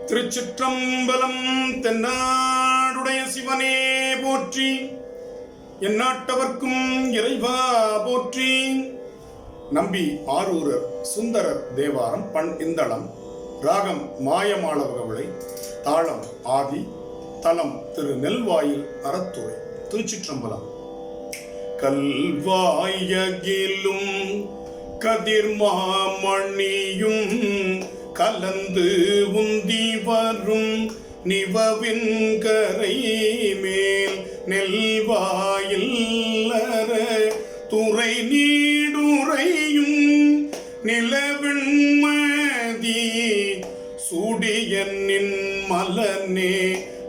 திருச்சிற்றம்பலம். தென்னாடுடைய சிவனே போற்றி, எந்நாட்டவர்க்கும் இறைவா போற்றி. நம்பி ஆரூரர் சுந்தரர் தேவாரம். பண் இந்தளம். ராகம் மாயமாளவகவிளை. தாளம் ஆதி. தலம் திரு நெல்வாயில் அறத்துறை. திருச்சிற்றம்பலம். கல்வாயகிலும் கதிர்மாமணியும் கலந்து உந்தி வரும் நிவவின் கரை மேல் நெல்வாயில் அற துறை நீடுரையும் நிலவெண்மதி சூடியனின் மலனே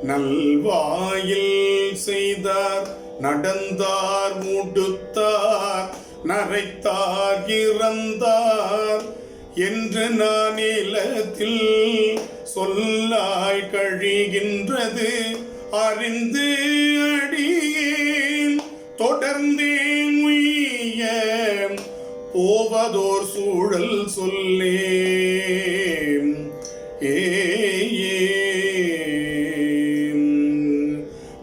நல்வாயில் செய்தார் நடந்தார் முடுத்தார் நரைத்தார் இறந்தார் என்று நான் இல்லத்தில் சொல்லாய் கழிகின்றது அறிந்து அடியேன் தொடர்ந்தேன் உய்ய போவதோர் சூழல் சொல்லே.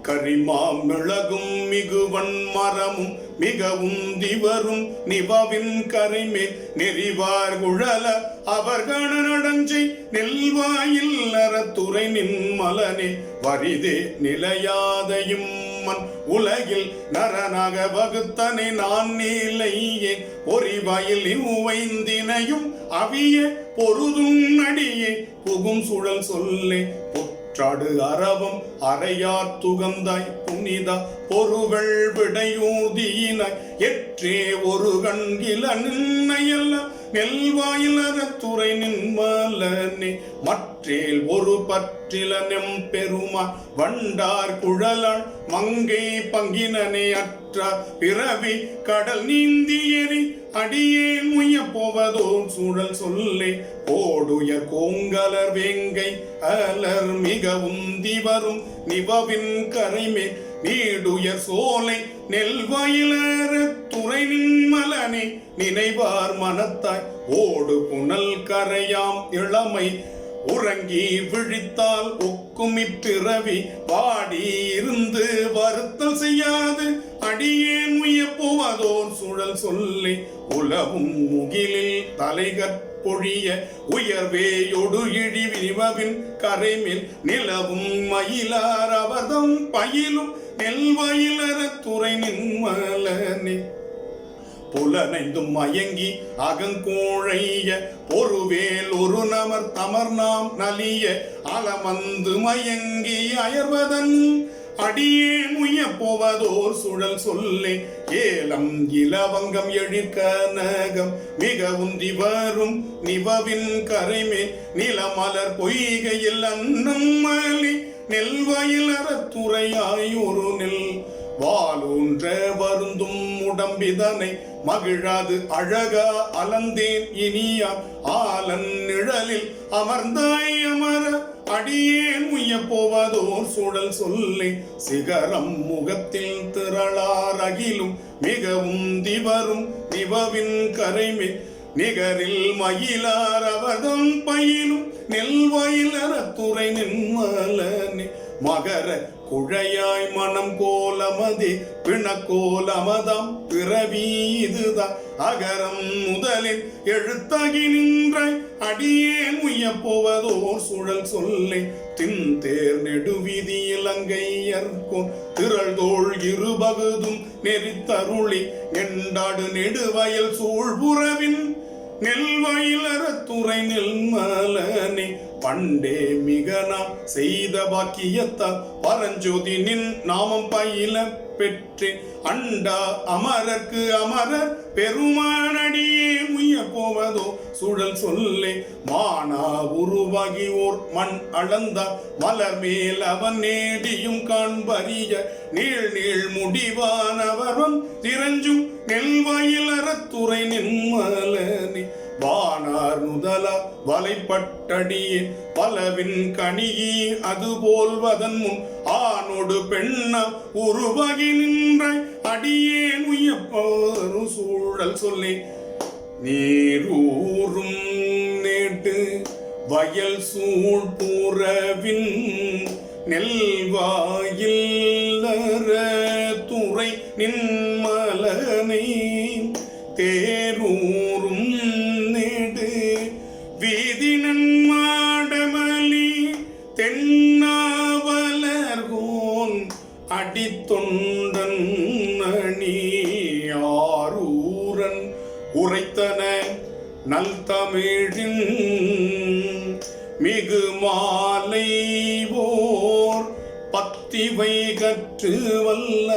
கரிமாம் மிளகும் மிகுவன் மரமும் மிகவும் திவரும் நிவவின் கரைமேல் நெறிவார் குழல அவர்கண நடஞ்சை நெல்வாயில் அறத்துறை நின் மலனே வரிதே நிலையாதையும் மண் உலகில் நரனாக வகுத்தனை நான் நீலையே ஒரிவாயில் இவ்வைந்தினையும் அவிய பொருதும் அடியே புகும் சுழல் சொல்லே. சாடு அரவம் அறையார் துகந்தாய் புனிதா பொருகள் விடையூதியினாய் எற்றே ஒரு கண்கில நின்னையல்ல நெல்வாயில் அறத்துறை நின்மலனே மற்றேல் ஒரு பற்றில நெம்பெருமா வண்டார் குழலாள் மங்கை பங்கினனே அற்ற பிறவி கடல் நீந்தியறி அடியேன் முய போவதோ சூழல் சொல்லே. ஓடுய கோங்கலர் வேங்கை அலர் மிகவும் திவரும் நிவவின் கரைமே நீடுய சோலை நெல்வாயிலற துறை நின்மலனே நினைவார் மனத்தாய் ஓடு புனல் கரையாம் இளமை உறங்கி விழித்தால் ஒக்குமி பிறவி வாடி இருந்து வருத்தல் செய்யாது அடியேன் உய போவதோர் சூழல் சொல்லி. உலவும் முகிலில் தலைகற்பொழிய உயர்வேயொடு இழி நிவவின் கரைமேல் நிலவும் மயிலார் அவர்தம் பயிலும் நெல்வாயிலற துறை நின்மலனே புலனைந்தும் மயங்கி அகங்கோழைய பொறுவேல் ஒரு நமர் தமர் நாம் நலிய அலமந்து மயங்கி அயர்வதன் அடியேன் உய போவதோர் சுழல் சொல்லே. ஏலம் இலவங்கம் எழிற்கனகம் மிக உந்தி வரும் நிவவின் கரைமே நிலமலர் பொய்கையில் அன்னம் மலி நெல்வாயில் அறத்துறையாய் ஒரு நெல் வாலூன்ற வருந்தும் உடம்பிதனை மகிழாது அழகா அலந்தேன் இனியா ஆலன் நிழலில் அமர்ந்தாய் அமர அடியேன் உய போவதோர் சூழல் சொல்லே. சிகரம் முகத்தில் திரளார் அகிலும் மிகவும் திவரும் நிவவின் கரைமே நிகரில் மயிலார் அவர்தம் பயிலும் நெல்வாயில் அறத்துறை நின்மலனே மகர குழையாய் மனம் கோலமதே பிணக்கோலமதம் பிறவி இதுதான் அகரம் முதலில் எழுத்தாகி நின்றாய் அடியேன் உய போவதோர் சூழல் சொல்லை. தின்தேர் நெடுவீதி இலங்கையர்க்கும் திரள்தோள் இருபகுதும் நெறித்தருளி எண்டாடு நெடுவயல் சூழ்புறவின் நெல்வாயில் அறத்துறை நெல்மலனே பண்டே மிகனா செய்த பாக்கியத்தால் பரஞ்சோதி நின் நாமம் பயில பெற்றே அண்டா அமரர்க்கு அமரர் பெருமானடியே முய போவதோ சூழல் சொல்லே. மானா உருவாகி ஓர் மண் அளந்தா மலர் மேல் அவன் நேடியும் காண்பறிய நீள் நீள் முடிவானவரும் திரஞ்சும் நெல்வாயில் அறத்துறை நின்மலனே வானார் முதலா வலைப்பட்டடியே பலவின் கணியி அதுபோல்வதன் முன் ஆனோடு பெண்ணா உருவாகி நின்றாய் அடியேன் உயப்போரு சூழல் சொல்லி. நீரூரும் நேட்டு வயல் சூழ் புறவின் நெல்வாயில் துறை நின்மலனை தேரூரும் நெடு வீதினன் மாடமலி தென்னாவலர்கோன் அடித்தொண்டன் அணி ஆரூரன் உரைத்தன நல் தமிழின் மிகு மாலை ஓர் பத்திவை கற்று வல்ல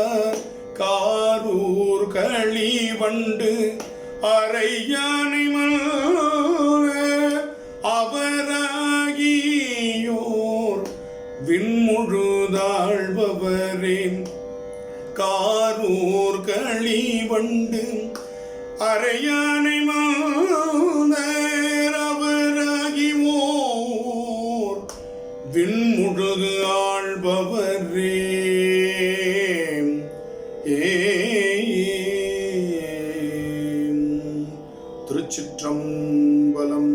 காரூர் களிவண்டு அரையானை அவராகியோர் விண்முழுதாழ்பவரேன் காரூர் களிவண்டு அரையானை அவராகியோர் விண்முழுது ஆழ்பவரே. திருச்சிற்றம்பலம்.